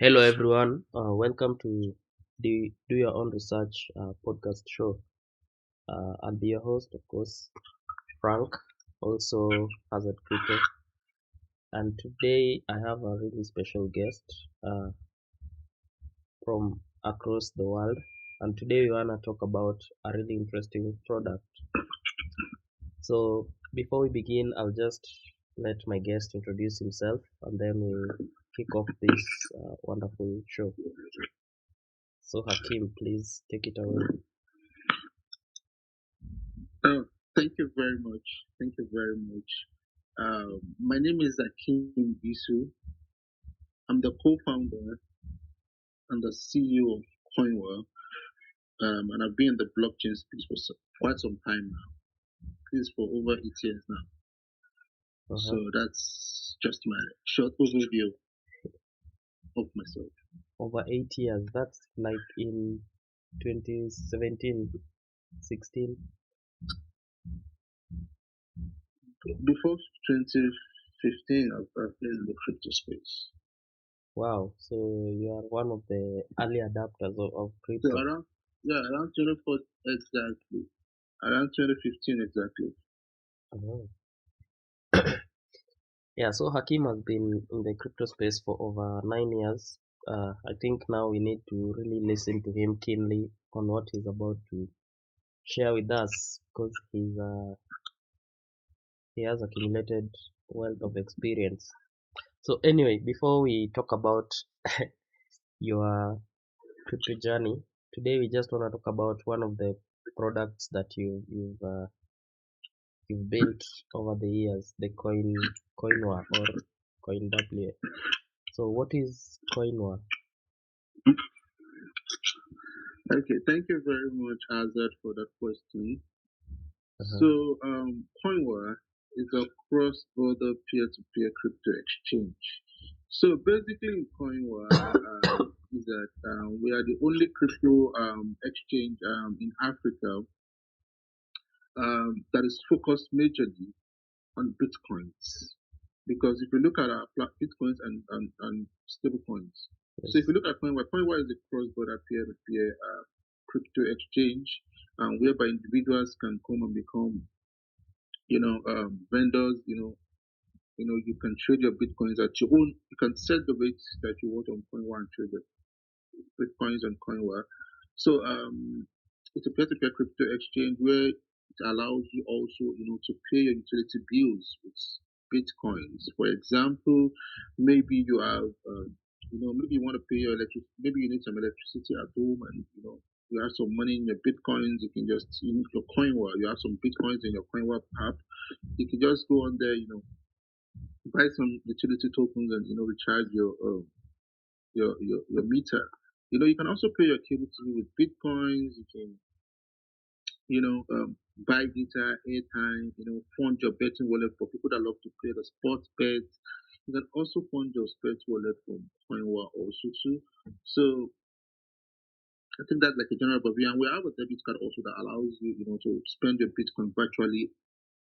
Hello, everyone. Welcome to the Do Your Own Research podcast show. I'll be your host, of course, Frank, also Hazard Crypto. And today I have a really special guest from across the world. And today we want to talk about a really interesting product. So before we begin, I'll just let my guest introduce himself and then we'll kick off this wonderful show. So, Hakeem, please take it away. Oh, thank you very much. Thank you very much. My name is Hakeem I'm the co-founder and the CEO of Koinwa, and I've been in the blockchain space for quite some time now. This for over 8 years now. So Uh-huh. that's just my short overview of myself. Over 8 years. That's like in 2017, 16. Before 2015, I've been in the crypto space. Wow. So you are one of the early adapters of So crypto. around 24 exactly. Around 2015 exactly. Uh-huh. Yeah. So Hakim has been in the crypto space for over 9 years. I think now we need to really listen to him keenly on what he's about to share with us because he has accumulated wealth of experience. So anyway, before we talk about your crypto journey. Today we just want to talk about one of the products that you've built over the years, the Koinwa or Coinwa. So what is Koinwa? Okay, thank you very much, Azad, for that question. Uh-huh. Koinwa is a cross-border peer-to-peer crypto exchange. So basically, in Koinwa is that we are the only crypto exchange in Africa that is focused majorly on bitcoins. Because if you look at our bitcoins and stable coins, so if Yes. you look at Koinwa is a cross-border peer-to-peer crypto exchange, whereby individuals can come and become, vendors. You can trade your bitcoins at your own. You can set the rates that you want on Koinwa and trade your bitcoins on Koinwa. So it's a peer-to-peer crypto exchange where it allows you also, to pay your utility bills with bitcoins. For example, maybe you have, maybe you want to pay your electric. Maybe you need some electricity at home, and you have some money in your bitcoins. You can just your Koinwa. You have some bitcoins in your Koinwa app. You can just go on there, buy some utility tokens and recharge your meter. You can also pay your cable TV with bitcoins. You can buy data, airtime. Fund your betting wallet for people that love to play the sports bets. You can also fund your sports wallet from Coinwa also too. So I think that's like a general overview. And we have a debit card also that allows you, to spend your Bitcoin virtually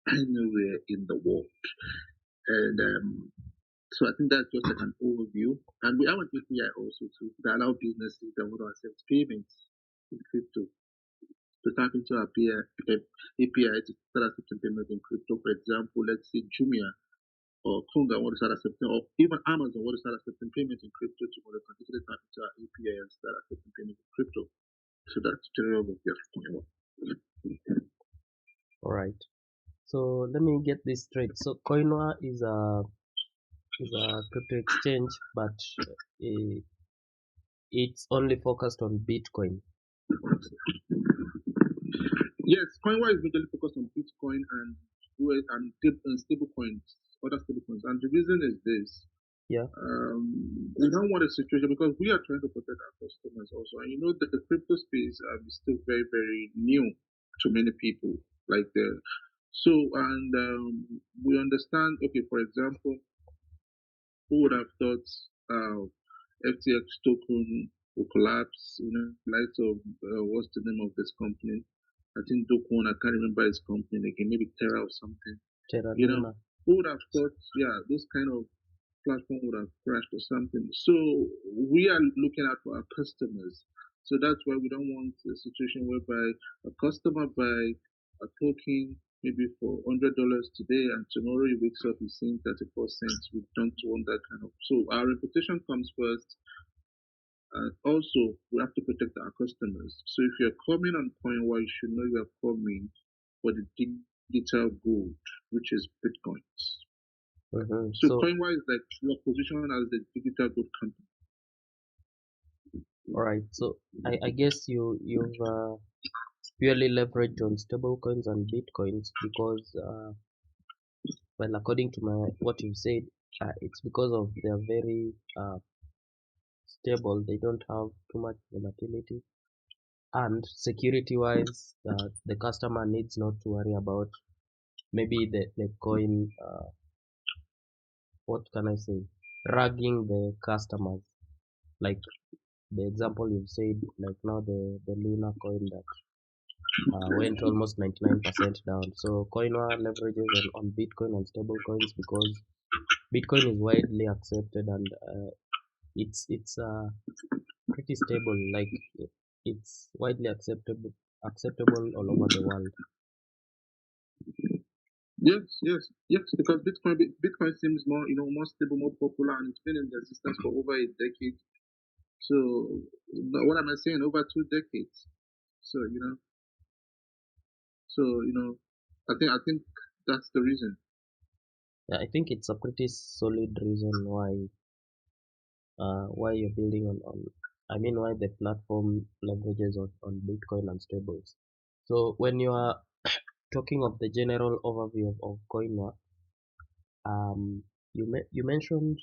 anywhere in the world. And so I think that's just like an overview. And we have an API also too that allow businesses that want to accept payments in crypto to tap into our API to start accepting payments in crypto. For example, let's say Jumia or Konga want to start accepting, or even Amazon want to start accepting payments in crypto to want to continue to tap into our API and start accepting payments in crypto. So that's general overview of Koinwa. All right. So let me get this straight. So Koinwa is a crypto exchange, but uh, it's only focused on Bitcoin. Yes, Koinwa is majorly focused on Bitcoin and stable coins, other stable coins. And the reason is this. Yeah. We don't want a situation because we are trying to protect our customers also. And that the crypto space is still very, very new to many people. And we understand, okay, for example, who would have thought FTX token will collapse, light of, what's the name of this company? I think Dokun, I can't remember his company again, maybe Terra or something. Terra You know, Luna. who would have thought, yeah, those kind of platform would have crashed or something. So we are looking out for our customers. So that's why we don't want a situation whereby a customer buy a token maybe for $100 today, and tomorrow he wakes up he's seeing 34 cents. We don't want that kind of. So our reputation comes first. And also, we have to protect our customers. So if you're coming on Koinwa, you should know you are coming for the digital gold, which is Bitcoins. So So, Koinwa is like your position as the digital gold company. all right. So, I guess you've purely leveraged on stable coins and bitcoins because, well, according to my what you've said, it's because of their very stable. They don't have too much volatility, and security-wise, the customer needs not to worry about maybe the coin. What can I say? Ragging the customers, like the example you've said, like now the Luna coin that went almost 99% down. So Koinwa leverages on Bitcoin and stable coins because Bitcoin is widely accepted and it's pretty stable. Like it's widely acceptable all over the world. Yes, because Bitcoin seems more, more stable, more popular, and it's been in existence for over a decade. So what am I saying? Over 2 decades. So I think that's the reason. Yeah, I think it's a pretty solid reason why you're building on I mean why the platform leverages on Bitcoin and stables. So when you are talking of the general overview of Koinwa, you mentioned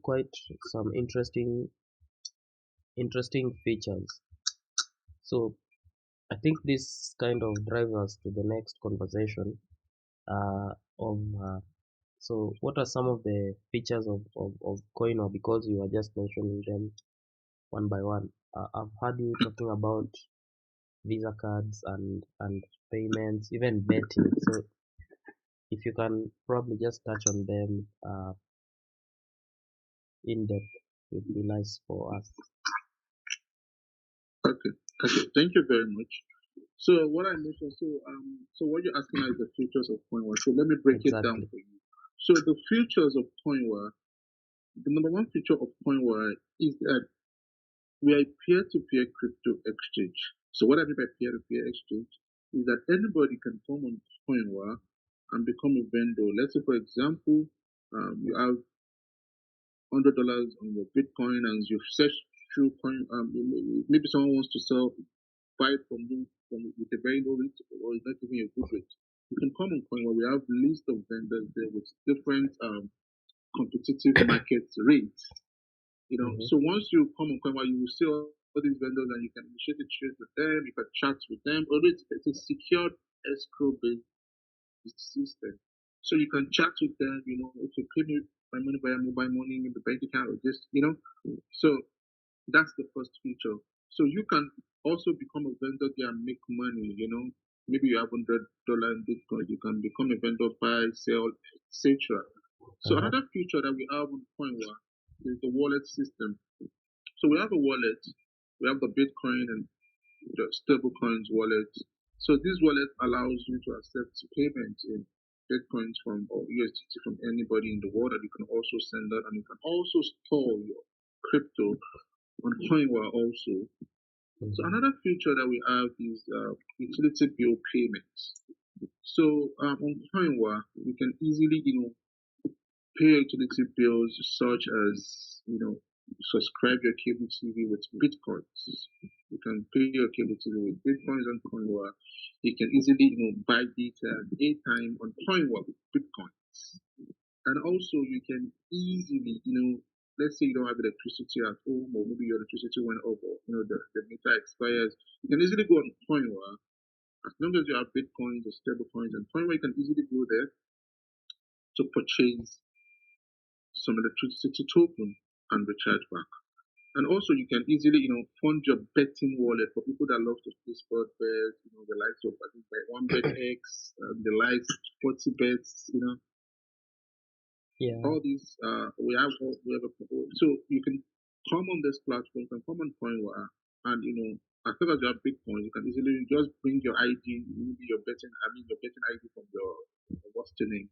quite some interesting features. So I think this kind of drives us to the next conversation of so what are some of the features of Koinwa because you are just mentioning them one by one. I've heard you talking about Visa cards and payments, even betting. So if you can probably just touch on them in depth, it would be nice for us. Okay, okay. Thank you very much. So what I mentioned, so what you're asking is the features of Coinwa. So let me break it down Exactly. for you. So the features of Coinwa, the number one feature of Coinwa is that we are a peer-to-peer crypto exchange. So what I mean by peer-to-peer exchange is that anybody can come on Coinwa and become a vendor. Let's say, for example, you have $100 on your Bitcoin and you've searched through coin. Maybe someone wants to buy from you with a very low rate or not even a good rate. You can come on Coin where we have a list of vendors there with different competitive market rates. Mm-hmm. So once you come on Coin where you will see all these vendors and you can initiate a trade with them, you can chat with them. Although it's a secured escrow based system. So you can chat with them, okay, pay me my money via mobile money in the bank account or just. So that's the first feature. So you can also become a vendor there and make money. Maybe you have $100 in Bitcoin, you can become a vendor, buy, sell, etc. So Uh-huh. another feature that we have on Coinwa is the wallet system. So we have a wallet, we have the Bitcoin and the stablecoins wallet. So this wallet allows you to accept payments in Bitcoins from or USDT from anybody in the world, and you can also send that, and you can also store your crypto on Koinwa also. So Mm-hmm. another feature that we have is utility bill payments. So on Koinwa, we can easily, pay utility bills such as, subscribe your cable TV with Bitcoins. You can pay your cable TV with Bitcoins on Koinwa. You can easily, buy data and airtime on Koinwa with Bitcoins. And also you can easily, let's say you don't have electricity at home or maybe your electricity went off or the meter expires, you can easily go on Coinwa as long as you have Bitcoins or stable coins and Coinwa you can easily go there to purchase some electricity token and recharge back. And also you can easily, fund your betting wallet for people that love to play sport bets, the likes of I think like one bet X, the likes 40 bets, Yeah, All these we have a so you can come on this platform, you can come on Koinwa, and as long as you have Bitcoin, you can easily just bring your ID, maybe your betting ID from your what's the name,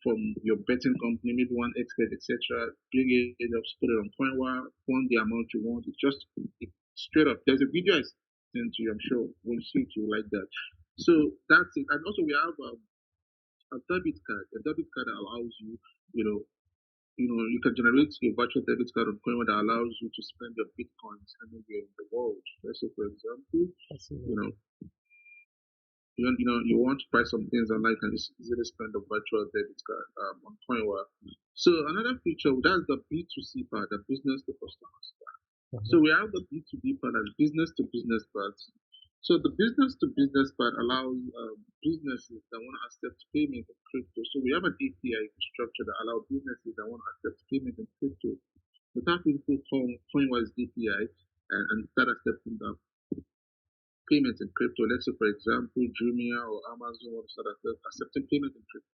from your betting company, maybe one expert, etc. Bring it, just put it on Koinwa, fund the amount you want. It's straight up. There's a video I sent to you. I'm sure we'll see if you like that. So that's it. And also we have a debit card. A debit card allows you, you know, you can generate a virtual debit card on Coinbase that allows you to spend your bitcoins anywhere in the world. Let's say, for example, I see. you know, you want to buy some things online, you can just easily spend a virtual debit card on Coinbase. So another feature that's the B2C part, the business to customers. Uh-huh. So we have the B2B part and business to business part. So the business to business part allows businesses that want to accept payment in crypto. So we have an API infrastructure that allows businesses that want to accept payment in crypto without people Coinwise API and start accepting the payments in crypto. Let's say, for example, Jumia or Amazon want to start accepting payment in crypto.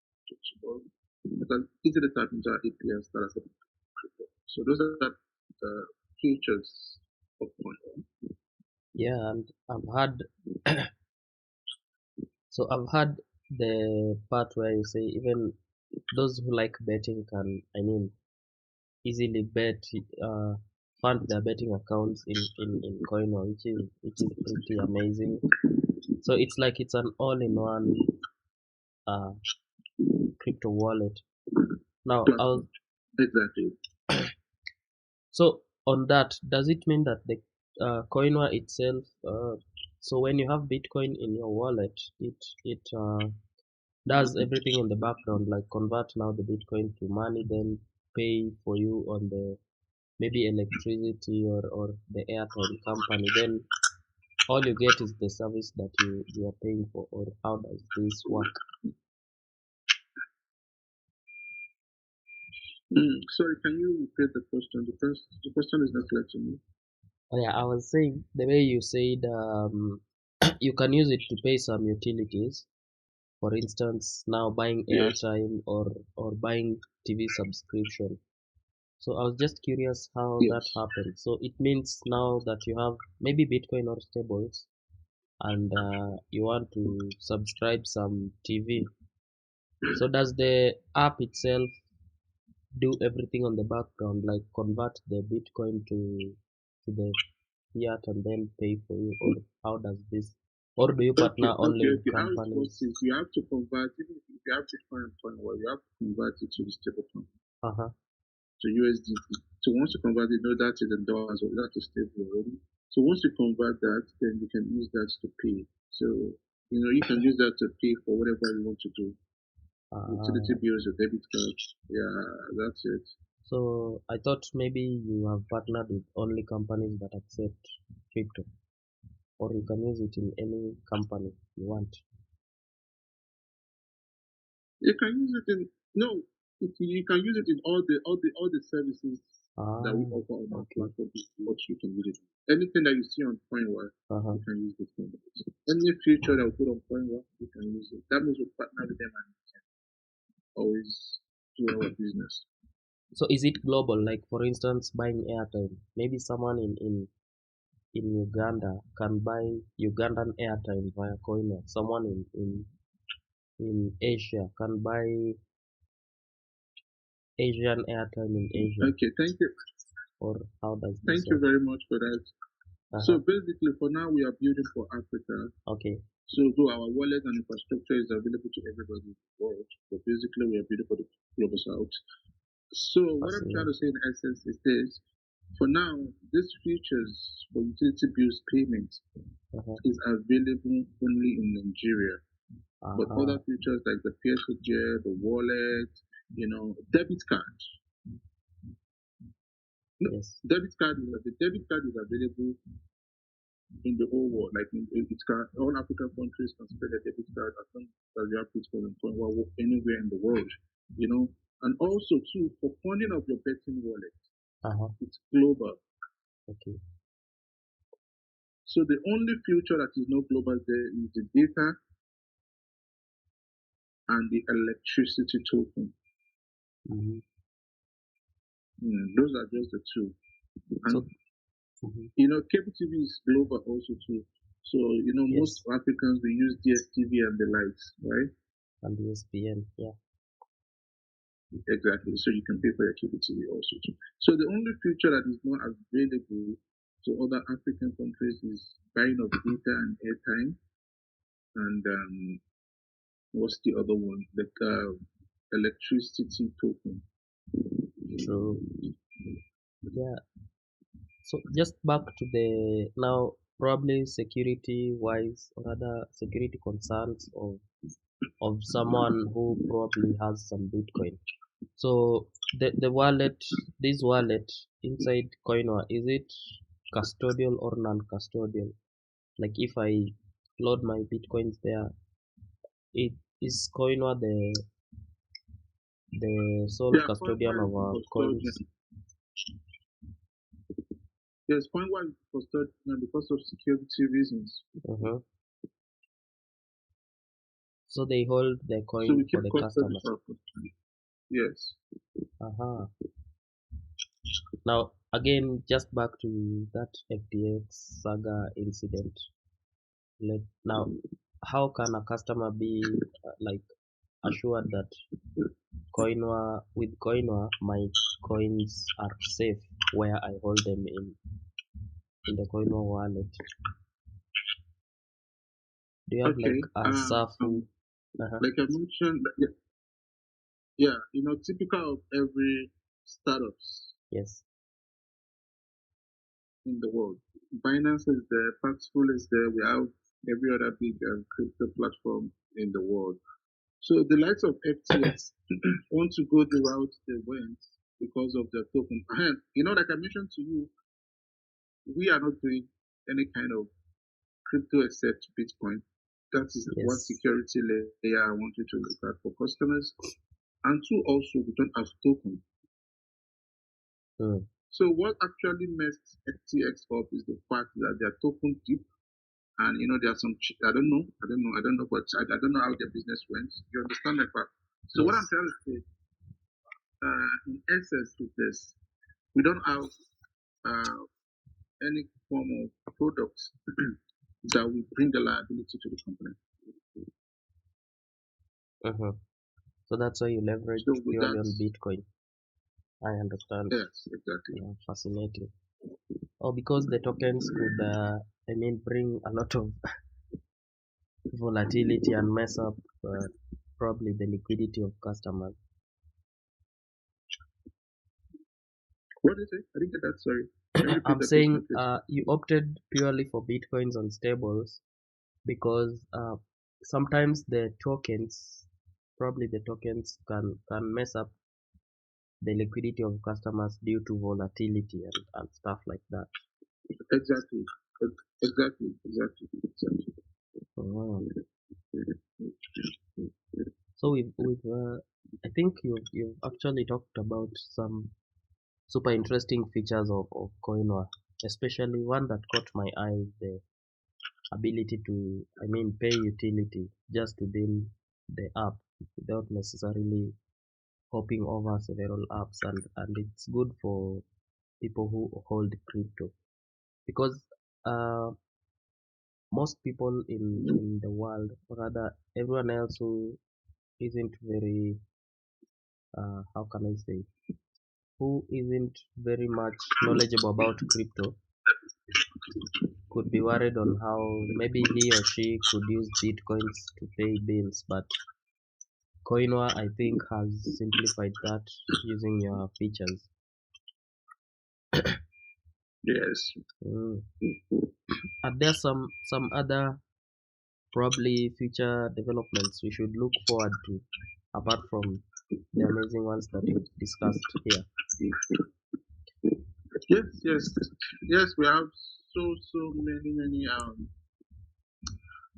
So you can easily tap into our API and start accepting crypto. So those are the features of Coinwise. Yeah, and I've had the part where you say even those who like betting can, I mean, easily uh, fund their betting accounts in Coinwa, which is pretty amazing. So it's like it's an all-in-one uh, crypto wallet. Now, Platform. Exactly. so on that, does it mean that the Koinwa itself, so when you have Bitcoin in your wallet, it does everything in the background, like convert now the Bitcoin to money, then pay for you on the maybe electricity or the airtime company. Then all you get is the service that you are paying for, or how does this work? Sorry, can you repeat the question? The question is not clear to me. Yeah, I was saying the way you said you can use it to pay some utilities. For instance, now buying Yes. airtime or buying TV subscription. So I was just curious how that Yes. happened. So it means now that you have maybe Bitcoin or stables and you want to subscribe some TV. So does the app itself do everything on the background, like convert the Bitcoin to the fiat and then pay for you, or how does this? Or do you Okay, partner only okay, with okay. How it works companies? is you have to convert, even if you have Bitcoin and coin, well, you have to convert it to the stable coin, Uh-huh. to USDT. So once you convert it, know that is in dollars or that is stable already. So once you convert that, then you can use that to pay. So you can use that to pay for whatever you want to do. Utility Uh, bills, your debit card. Yeah, that's it. so I thought maybe you have partnered with only companies that accept crypto, or you can use it in any company you want. You can use it in no, you can use it in all the services that we Ah, offer on our okay. platform. Is what you can use it. Anything that you see on Coinware, Uh-huh. you can use this one. Any feature that we put on Coinware, you can use it. That means we partner with them and always do our business. So is it global? Like for instance, buying airtime. Maybe someone in Uganda can buy Ugandan airtime via Koina. Someone in Asia can buy Asian airtime in Asia. Okay, Or how does this thank you work? very much for that. So Uh-huh. basically, for now, we are building for Africa. Okay. So though our wallet and infrastructure is available to everybody in the world, but basically we are building for the global south. So what I'm trying to Fascinating. say in essence is this: for now, these features for utility bills payment Uh-huh. is available only in Nigeria. But other Uh-huh. features like the peer-to-peer, the wallet, debit card. No, Yes. the debit card is available in the whole world. Like all African countries can spread a debit card as long as you have Bitcoin and Coin anywhere in the world. You know, and also too for funding of your betting wallet, Uh-huh. it's global. Okay. So the only future that is not global there is the data and the electricity token. Mm-hmm. Those are just the two. And So, mhm, cable TV is global also too. So most yes, Africans we use DSTV and the likes, right? and the SPN, yeah, Exactly. So you can pay for your cable TV also too. So the only feature that is not available to other African countries is buying of data and airtime, and what's the other one? The electricity token. true. Yeah. So just back to the now probably security wise or other security concerns of someone who probably has some Bitcoin. So the wallet, this wallet inside Koinwa, is it custodial or non-custodial? Like if I load my Bitcoins there, it is Koinwa the sole Yeah, custodian Koinwa is of the our coins. custodian. Yes, Koinwa is the custodian because of security reasons. Uh-huh. So they hold the So we coin keep for the custody customers. for our customers. Yes. Uh-huh. Now again, just back to that FTX saga incident. Now, how can a customer be like assured that with Koinwa my coins are safe where I hold them in the Koinwa wallet? Do you have like Okay. a Safu? Uh-huh. Like I mentioned, yeah, yeah, typical of every startups Yes. in the world. Binance is there, Paxful is there. We have every other big crypto platform in the world. So the likes of FTX want to go the route they went because of their token. And like I mentioned to you, we are not doing any kind of crypto except Bitcoin. That is one Yes. security layer I want you to look at for customers. And two, also, we don't have token. Mm. So what actually messed FTX up is the fact that their token dip, and there are some. I don't know, but I don't know how their business went. You understand that part? So what I'm Yes. trying to say, in essence, is this: we don't have uh, any form of products that will bring the liability to the company. Uh-huh. So that's why you leverage So with purely that, on Bitcoin. I understand. yes, exactly. Yeah, fascinating. Oh, because the tokens could, bring a lot of volatility and mess up probably the liquidity of customers. What is it? I didn't get that. Sorry. Can you repeat I'm the question, saying please? you opted purely for Bitcoins on stables because sometimes probably the tokens can mess up the liquidity of customers due to volatility and stuff like that. Exactly. Exactly. Oh. So we've I think you've actually talked about some super interesting features of Koinwa, especially one that caught my eye, the ability to, pay utility just within the app without necessarily hopping over several apps, and it's good for people who hold crypto because uh, most people in the world, or rather everyone else who isn't very, how can I say, who isn't very much knowledgeable about crypto could be worried on how maybe he or she could use bitcoins to pay bills, but Koinwa I think has simplified that using your features. Yes. Mm. Are there some other probably future developments we should look forward to apart from the amazing ones that we've discussed here? Yes. We have so many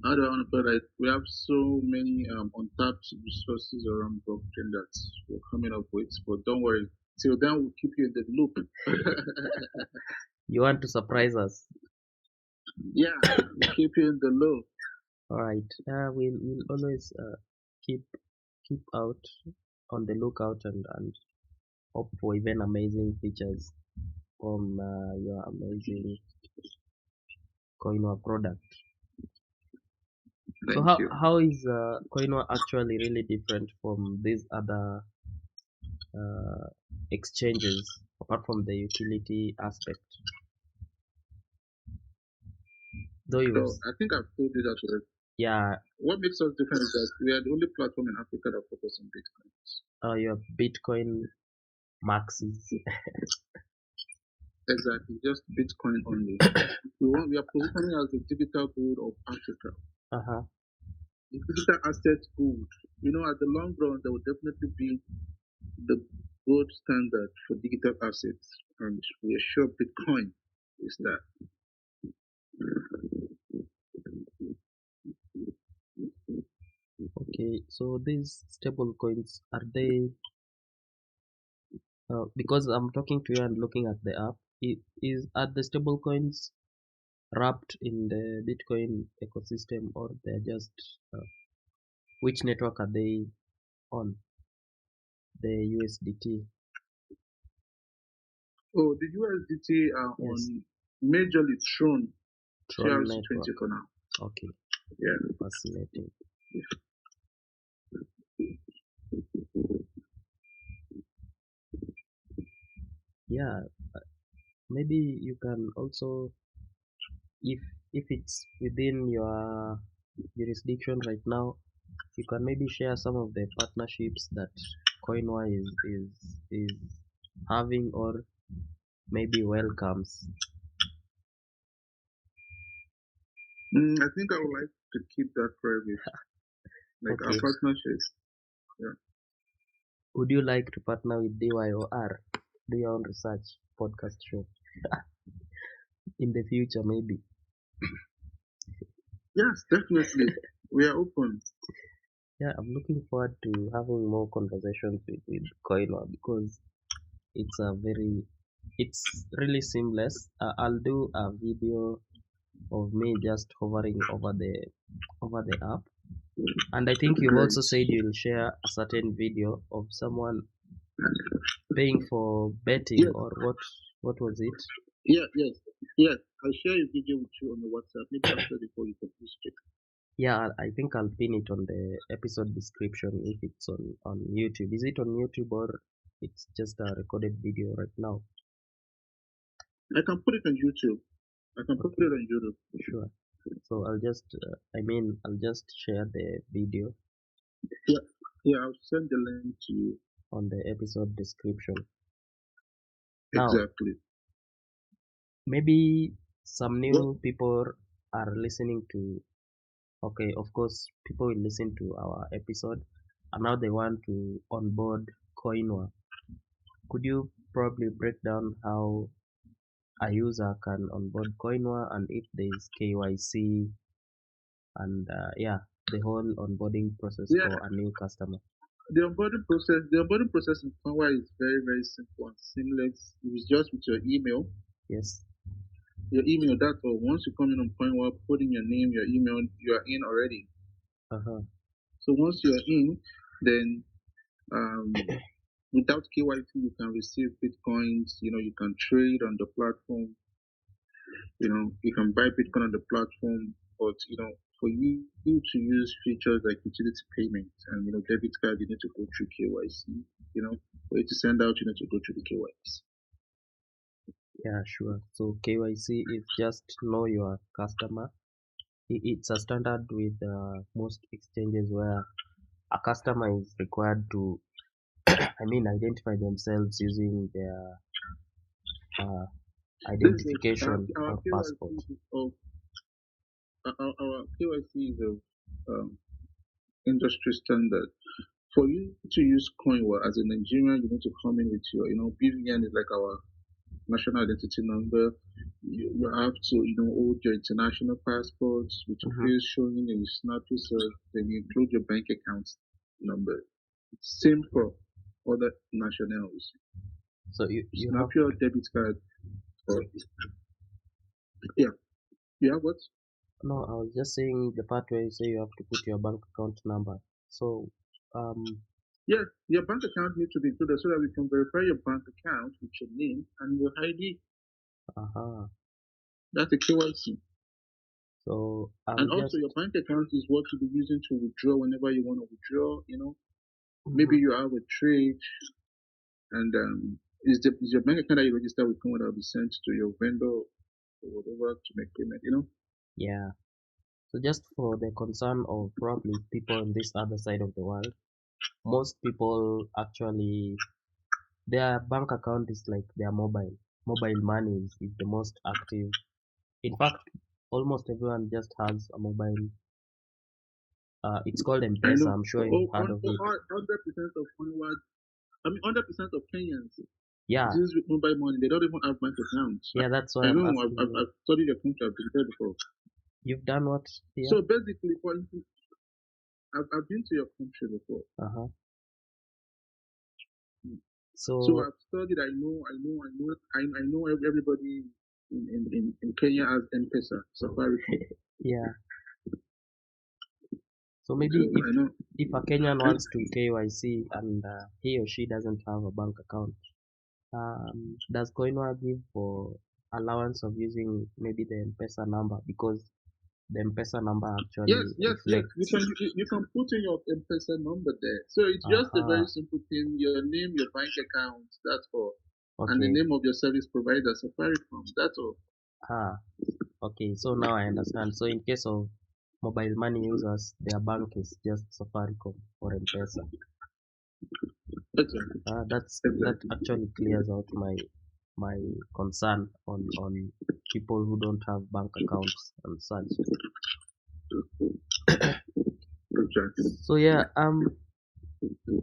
how do I want to put it? We have so many untapped resources around blockchain that we're coming up with. But don't worry, till then we'll keep you in the loop. You want to surprise us? Yeah, we'll keep you in the loop. All right. We'll always keep out. on the lookout and hope for even amazing features from your amazing Koinwa product. So Thank you. how is Koinwa actually really different from these other uh, exchanges apart from the utility aspect? Though you, So I think I've told you that already. yeah, What makes us different is that we are the only platform in Africa that focuses on Bitcoins. your Bitcoin maxis. Exactly, just Bitcoin only. We are positioning as the digital gold of Africa. Uh-huh. The digital asset gold. At the long run, there will definitely be the gold standard for digital assets, and we are sure Bitcoin is that. Okay, so these stable coins are they? Because I'm talking to you and looking at the app, are the stable coins wrapped in the Bitcoin ecosystem, or they're just which network are they on? The USDT. Oh, the USDT are Yes, on majorly Tron Tron network. TRC20 for now. Okay, Yeah. fascinating. Yeah, maybe you can also, if if it's within your jurisdiction right now, you can maybe share some of the partnerships that Koinwa is having or maybe welcomes. I think I would like to keep that private, like our Okay. partnership. Yeah. Would you like to partner with DYOR? Do your own research podcast show in the future, maybe? Yes, definitely. We are open. Yeah, I'm looking forward to having more conversations with Koinwa because it's a very, it's really seamless. I'll do a video of me just hovering over the app, and I think you've Great. also said you'll share a certain video of someone paying for betting, Yes, or what was it? yes, yes. I'll share a video with you on the WhatsApp, maybe after the call you can please check. Yeah, I think I'll pin it on the episode description if it's on YouTube. Is it on YouTube or it's just a recorded video right now? I can put it on YouTube. I can put Okay, it on YouTube. sure. So I'll just share the video Yeah, yeah. I'll send the link to you. on the episode description. Now, Exactly. maybe some Yeah. new people are listening to, okay, of course, people will listen to our episode and now they want to onboard Koinwa. Could you probably break down how a user can onboard Koinwa and if there is KYC and yeah, the whole onboarding process Yeah. for a new customer? The onboarding process in Canva is very, very simple and seamless. It's just with your email. Yes. That's all. Once you come in on Coinweb, put in your name, your email, you are in already. Uh-huh. So once you are in, then um, without KYC, you can receive Bitcoins. You can trade on the platform. You can buy Bitcoin on the platform. But for you to use features like utility payments and debit card, you need to go through KYC. For you to send out, you need to go through the KYC. Yeah, sure. So KYC is just know your customer. It's a standard with most exchanges where a customer is required to, I mean, identify themselves using their uh, This is identification our or passport. KYC is of our KYC is of industry standard. For you to use Coinwa as a Nigerian, you need to come in with your, BVN is like our national identity number. You have to, hold your international passports with your Mm-hmm. face showing and you snap yourself, then you include your bank account number. Same for other nationals. So You you snap have, your debit card or, yeah, you have what? no, I was just saying the part where you say you have to put your bank account number. So, um, Yes, your bank account needs to be included so that we can verify your bank account with your name and your ID. Uh-huh. That's a KYC. So I'll And also, just your bank account is what you'll be using to withdraw whenever you want to withdraw. Maybe mhm. you have a trade, and is your bank account that you register with Koinwa that will be sent to your vendor or whatever to make payment. Yeah. So just for the concern of probably people on this other side of the world, most people actually their bank account is like their mobile money is the most active. In fact, almost everyone just has a mobile. It's called I M-Pesa. know. I'm sure you've Oh, heard of it. 100% of Koinwa, I mean, 100% of Kenyans Yeah, deals with mobile money. They don't even have bank accounts. yeah. That's why I I'm know. asking you. I've studied your country. I've been there before. You've done what here? So basically, for instance, I've been to your country before. Uh-huh. So So I've studied. I know everybody in Kenya has M-Pesa, Safaricom. yeah. So So maybe if I know. if a Kenyan And wants to KYC and he or she doesn't have a bank account, does Koinwa give for allowance of using maybe the M-Pesa number because the M-Pesa number yes, actually yes, yes. reflects. You can put in your M-Pesa number there. So it's just a very Aha. simple thing. Your name, your bank account. That's all. And the Okay. name of your service provider, Safaricom. That's all. Ah. Okay. So now I understand. So in case of mobile money users, their bank is just Safaricom or M-Pesa. Exactly. That Exactly. actually clears out my concern on people who don't have bank accounts and such. Exactly. So yeah,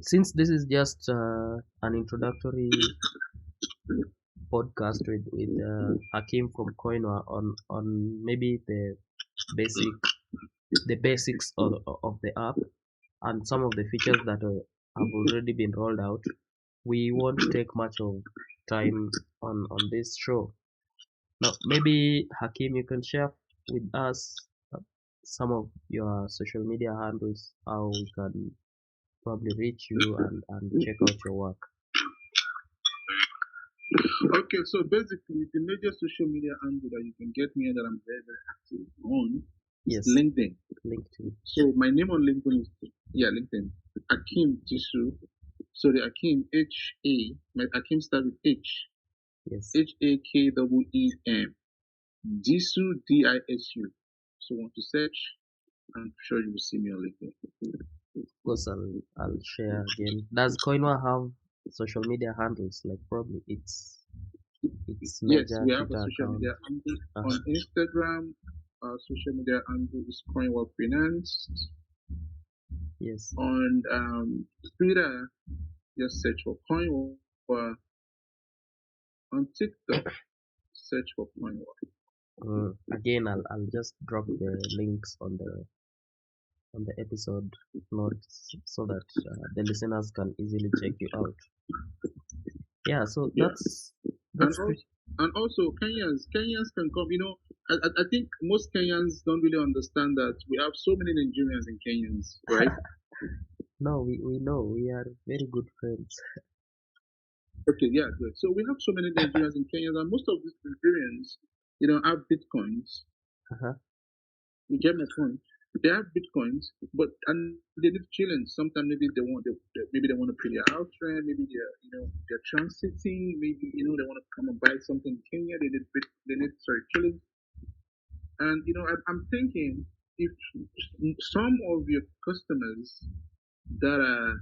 since this is just an introductory podcast with Hakeem from Koinwa on maybe basic the basics of the app and some of the features that have already been rolled out, we won't take much of time on this show. Now, maybe Hakim, you can share with us some of your social media handles, how we can probably reach you and check out your work. Okay, so basically, the major social media handle that you can get me and that I'm very, very active on is Yes, LinkedIn. LinkedIn. So my name on LinkedIn is, yeah, LinkedIn. Akim Tisu. So the Akim, H-A, my Akim starts with H. Yes, Hakeem. Disu, D-I-S-U. So want to search, I'm sure you will see me on LinkedIn. of course, I'll share again. Does Koinwa have social media handles? Like probably its Yes, major we have a Twitter social account. media handle Uh-huh. on Instagram. Our social media handle is Koinwa Finance. Yes. On Twitter, just search for Koinwa. On TikTok, search for Koinwa. Again, I'll just drop the links on the episode notes so that the listeners can easily check you out. Yeah, so Yeah, and that's also pretty. Kenyans can come. I think most Kenyans don't really understand that we have so many Nigerians and Kenyans, right? No, we know we are very good friends. Okay, yeah, great. So we have so many Nigerians and Kenyans, and most of these Nigerians, have bitcoins. Uh-huh. You get my point? They have bitcoins, but and they need shillings. Sometimes maybe maybe they want to pay their house rent, maybe they're transiting, maybe they want to come and buy something in Kenya. They need sorry shillings. And I'm thinking if some of your customers that are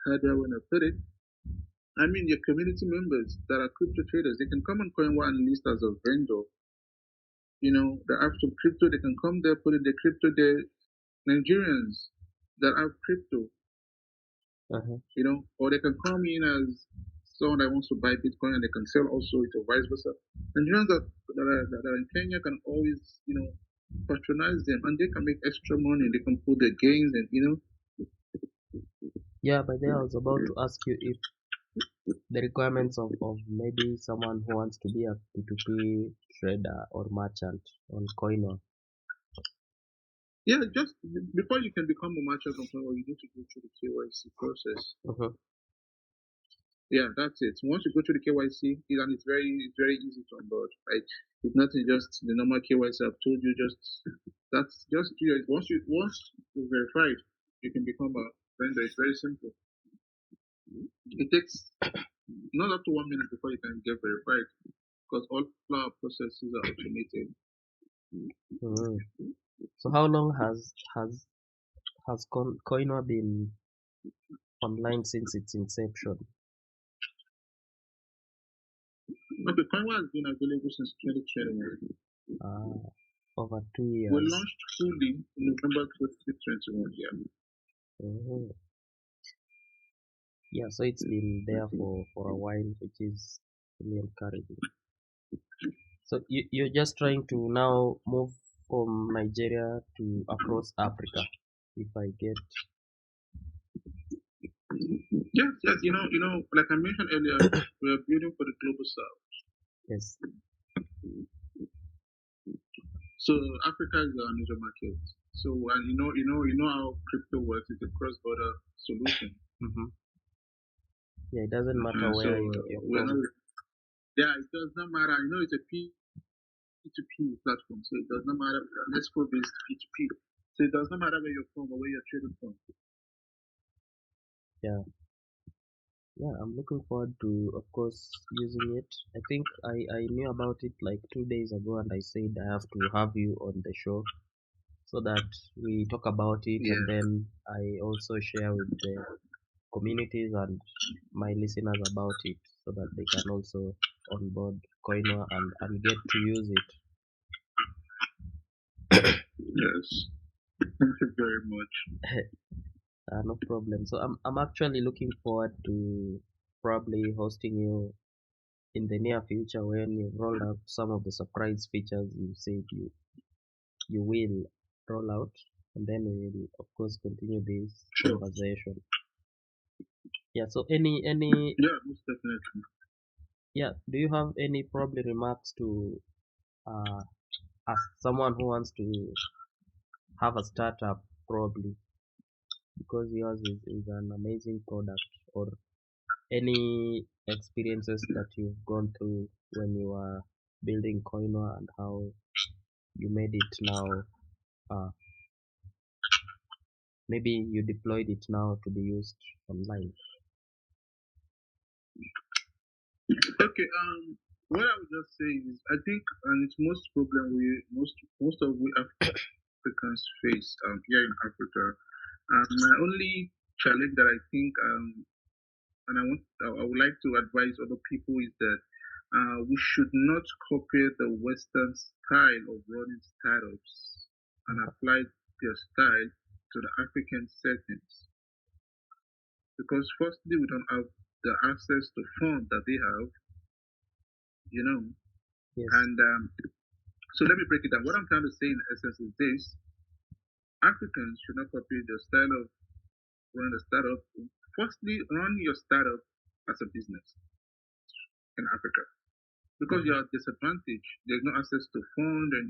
how do I want to put it? I mean your community members that are crypto traders, they can come and coin one list as a vendor. That have some crypto, they can come there, put in the crypto there. Nigerians that have crypto, Uh-huh. or they can come in as someone that wants to buy Bitcoin and they can sell also it or vice versa. Nigerians that are in Kenya can always, patronize them and they can make extra money. They can put their gains and. Yeah, by there I was about to ask you if the requirements of maybe someone who wants to be a P2P trader or merchant on Coinor. Yeah, just before you can become a merchant on Koinwa, you need to go through the KYC process. Uh-huh. Yeah, that's it. Once you go through the KYC, and it's very easy to onboard. Right? It's nothing just the normal KYC I've told you. That's just do it. Once you're verified, you can become a vendor. It's very simple. It takes not up to 1 minute before you can get verified because all our processes are automated. Mm. So how long has Koinwa been online since its inception? Okay, Koinwa has been available since 2021. Uh, over two We years. launched fully in November 2021. Yeah. Mhm. Yeah, so it's been there for a while, which is really encouraging. So you're just trying to now move from Nigeria to across Africa, if I get. Yes, yes. Like I mentioned earlier, we are building for the global south. Yes. So Africa is our major market. So and you know how crypto works. It's a cross-border solution. Hmm. Yeah, it doesn't matter So where you're we're not. from. Yeah, it does not matter. It's a P2P platform, so it does not matter. Let's go based P2P. So it does not matter where you're from or where you're trading from. Yeah, yeah, I'm looking forward to, of course, using it. I think I knew about it like 2 days ago, and I said I have to have you on the show so that we talk about it, and Yeah. then I also share with the communities and my listeners about it so that they can also onboard Koinwa and get to use it. Yes. Thank you very much. No problem. So I'm actually looking forward to probably hosting you in the near future when you roll out some of the surprise features you said you will roll out, and then we will of course continue this Sure. conversation. Yeah. So any Yeah, most definitely. yeah. Do you have any probably remarks to uh ask someone who wants to have a startup probably because yours is an amazing product, or any experiences that you've gone through when you are building Koinwa and how you made it now, uh, maybe you deployed it now to be used online. Okay. What I would just say is, I think, and it's most problem most of we Africans face here in Africa. My only challenge that I think, and I would like to advise other people is that we should not copy the Western style of running startups and Uh, apply their style to the African settings. Because firstly, we don't have the access to funds that they have, you know. yes. And so let me break it down. What I'm trying to say in essence is this: Africans should not copy the style of running a startup. Firstly, run your startup as a business in Africa because you Uh-huh. are disadvantaged. There's no access to fund, and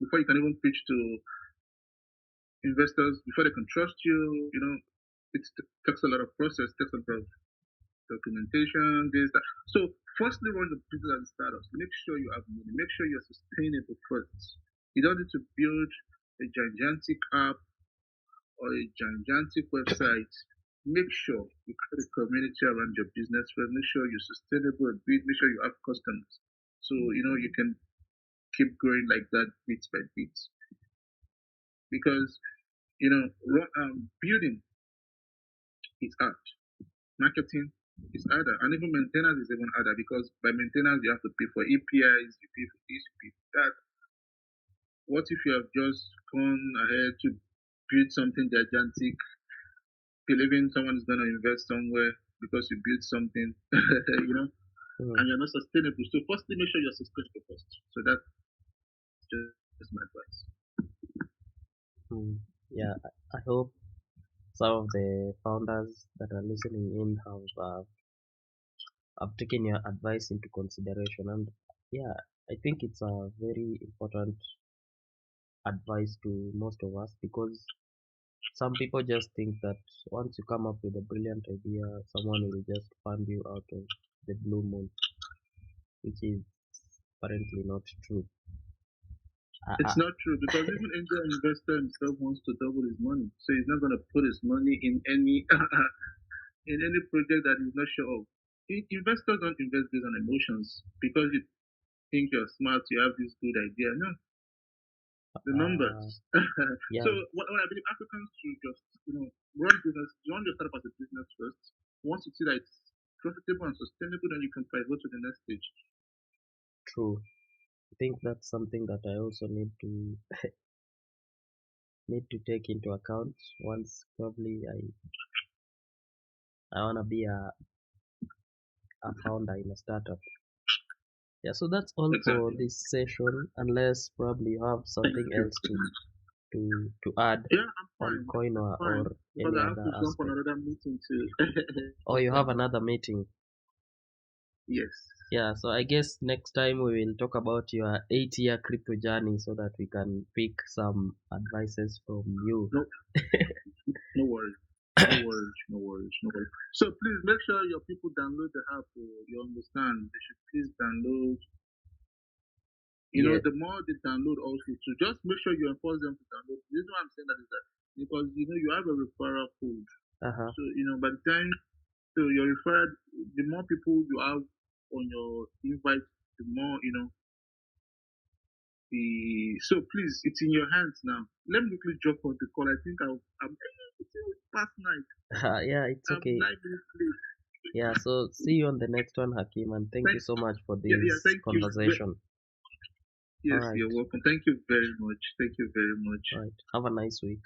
before you can even pitch to investors, before they can trust you, it takes a lot of process, takes a lot of documentation, this, that. So, firstly, run the business as startups. Make sure you have money. Make sure you're sustainable first. You don't need to build a gigantic app or a gigantic website. Make sure you create a community around your business first. Make sure you're sustainable a bit. Make sure you have customers. So, you can keep growing like that bit by bit. Because, building is art. Marketing is harder. And even maintenance is even harder because by maintenance, you have to pay for APIs, you pay for this, you pay for that. What if you have just gone ahead to build something gigantic, believing someone is going to invest somewhere because you built something, and Mm, you're not sustainable. So, firstly, make sure you're sustainable first. So, that's just my advice. mm. Yeah, I hope some of the founders that are listening in have taken your advice into consideration. And yeah, I think it's a very important advice to most of us, because some people just think that once you come up with a brilliant idea, someone will just fund you out of the blue moon, which is apparently not true. I, It's I, not true because even angel investor himself wants to double his money, so he's not going to put his money in any in any project that he's not sure of. Investors don't invest based on emotions because you think you're smart, you have this good idea. No, the numbers. uh, So yeah, what I believe Africans should just run business, run your startup as a business first. Once you see that it's profitable and sustainable, then you can pivot to the next stage. true. I think that's something that I also need to take into account once probably I wanna be a founder in a startup. Yeah, so that's all for Exactly. this session. Unless probably you have Thank something you. else to add Yeah, I'm on fine. I'm Koinwa fine or because any I have other to jump on aspect. another meeting too. Or you have another meeting. Yes. Yeah, so I guess next time we will talk about your 8-year crypto journey so that we can pick some advices from you. No, no worries. No worries. No worries. No worries. So please make sure your people download the app. You understand? They should please download. Yeah. The more they download also, so just make sure you enforce them to download. The reason why I'm saying that is that because you have a referral code. Uh-huh. So by the time your referral, the more people you have on your invite, the more the. So please, it's in your hands now. Let me quickly drop on the call. I think I'm it's past night. Yeah, it's I'm okay. 9 minutes late. Yeah, so see you on the next one, Hakim, and thank you Thank, so much for yeah, yeah. this Thank you. conversation. All Yes, right. you're welcome. Thank you very much. Thank you very much. All right. Have a nice week.